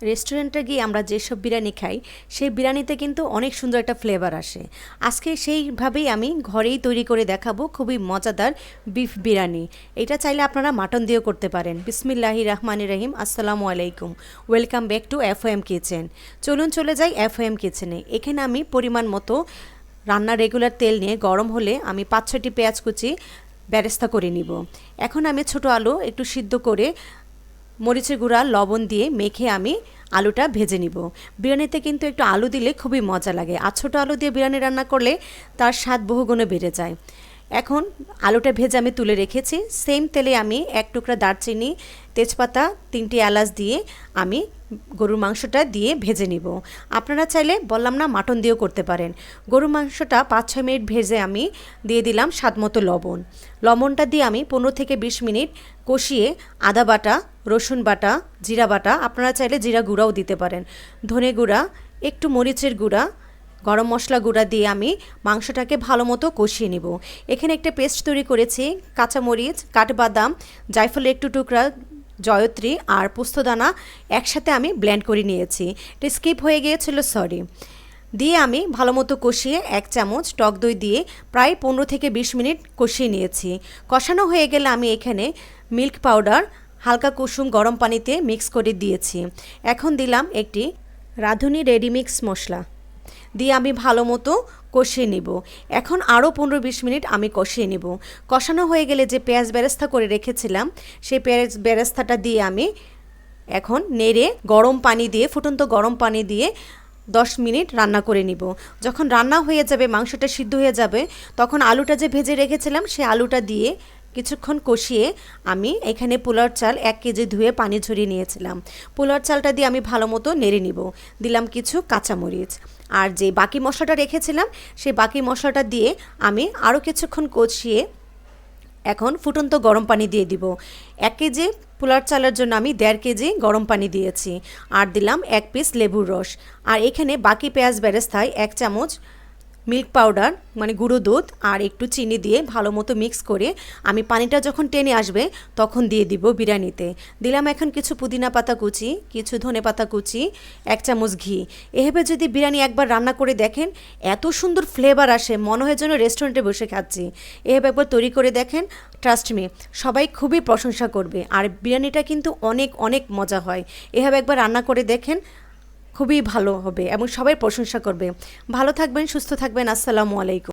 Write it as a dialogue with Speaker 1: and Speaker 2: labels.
Speaker 1: রেস্টুরেন্টে গিয়ে আমরা যেসব বিরিয়ানি খাই সেই বিরিয়ানিতে কিন্তু অনেক সুন্দর একটা ফ্লেভার আসে। আজকে সেইভাবেই আমি ঘরেই তৈরি করে দেখাবো খুবই মজাদার বিফ বিরিয়ানি। এটা চাইলে আপনারা মাটন দিয়েও করতে পারেন। বিসমিল্লাহির রহমানির রহিম। আসসালামু আলাইকুম, ওয়েলকাম ব্যাক টু এফওএম কিচেন। চলুন চলে যাই এফওএম কিচেনে। এখানে আমি পরিমাণ মতো রান্নার রেগুলার তেল নিয়ে গরম হলে আমি 5-6টি পেঁয়াজ কুচি বেরেস্তা করে নিব। এখন আমি ছোট আলু একটু সিদ্ধ করে মরিচের গুঁড়া লবণ দিয়ে মেখে আমি আলুটা ভেজে নিব। বিরিয়ানিতে কিন্তু একটু আলু দিলে খুবই মজা লাগে, আর ছোটো আলু দিয়ে বিরিয়ানি রান্না করলে তার স্বাদ বহুগুণে বেড়ে যায়। এখন আলুটা ভেজে আমি তুলে রেখেছি। সেম তেলে আমি 1 টুকরা দারচিনি, তেজপাতা, 3টি এলাচ দিয়ে আমি গরুর মাংসটা দিয়ে ভেজে নিব। আপনারা চাইলে বললাম না মাটন দিয়েও করতে পারেন। গরুর মাংসটা 5-6 মিনিট ভেজে আমি দিয়ে দিলাম স্বাদমতো লবণ। লবণটা দিয়ে আমি 15 থেকে 20 মিনিট কষিয়ে আদা বাটা, রসুন বাটা, জিরা বাটা, আপনারা চাইলে জিরা গুঁড়াও দিতে পারেন, ধনে গুঁড়া, একটু মরিচের গুঁড়া, গরম মশলা গুঁড়া দিয়ে আমি মাংসটাকে ভালো মতো কষিয়ে নিব। এখানে একটা পেস্ট তৈরি করেছি। কাঁচামরিচ, কাঠবাদাম, জায়ফলের একটু টুকরা, জয়ত্রী আর পোস্তদানা একসাথে আমি ব্লেন্ড করে নিয়েছি। এটা স্কিপ হয়ে গিয়েছিল, সরি। দিয়ে আমি ভালো মতো কষিয়ে 1 চামচ টক দই দিয়ে প্রায় 15 থেকে 20 মিনিট কষিয়ে নিয়েছি। কষানো হয়ে গেলে আমি এখানে মিল্ক পাউডার হালকা কুসুম গরম পানিতে মিক্স করে দিয়েছি। এখন দিলাম একটি রাঁধুনি রেডিমিক্স মশলা দিয়ে আমি ভালো মতো কষিয়ে নিব। এখন আরও 15-20 মিনিট আমি কষিয়ে নিব। কষানো হয়ে গেলে যে পেঁয়াজ বেরেস্তা করে রেখেছিলাম সেই পেঁয়াজ বেরেস্তাটা দিয়ে আমি এখন নেড়ে গরম পানি দিয়ে, ফুটন্ত গরম পানি দিয়ে 10 মিনিট রান্না করে নিব। যখন রান্না হয়ে যাবে, মাংসটা সিদ্ধ হয়ে যাবে, তখন আলুটা যে ভেজে রেখেছিলাম সেই আলুটা দিয়ে কিছুক্ষণ কষিয়ে আমি এখানে পোলার চাল 1 কেজি ধুয়ে পানি ঝরিয়ে নিয়েছিলাম। পোলার চালটা দিয়ে আমি ভালো মতো নেড়ে নিব। দিলাম কিছু কাঁচামরিচ, আর যে বাকি মশলাটা রেখেছিলাম সেই বাকি মশলাটা দিয়ে আমি আরও কিছুক্ষণ কষিয়ে এখন ফুটন্ত গরম পানি দিয়ে দিব। 1 কেজি পোলার চালের জন্য আমি 1.5 কেজি গরম পানি দিয়েছি, আর দিলাম 1 পিস লেবুর রস। আর এখানে বাকি পেঁয়াজ বেরেস্তায় 1 চামচ মিল্ক পাউডার মানে গুঁড়ো দুধ আর একটু চিনি দিয়ে ভালো মতো মিক্স করে আমি পানিটা যখন টেনে আসবে তখন দিয়ে দিব বিরিয়ানিতে। দিলাম এখন কিছু পুদিনা পাতা কুচি, কিছু ধনে পাতা কুচি, 1 চামচ ঘি। এভাবে যদি বিরিয়ানি একবার রান্না করে দেখেন, এত সুন্দর ফ্লেভার আসে, মনে হয় যেন রেস্টুরেন্টে বসে খাচ্ছি। এভাবে একবার তৈরি করে দেখেন, ট্রাস্ট মি, সবাই খুবই প্রশংসা করবে। আর বিরিয়ানিটা কিন্তু অনেক অনেক মজা হয়। এভাবে একবার রান্না করে দেখেন, খুবই ভালো হবে এবং সবাই প্রশংসা করবে। ভালো থাকবেন, সুস্থ থাকবেন। আসসালামু আলাইকুম।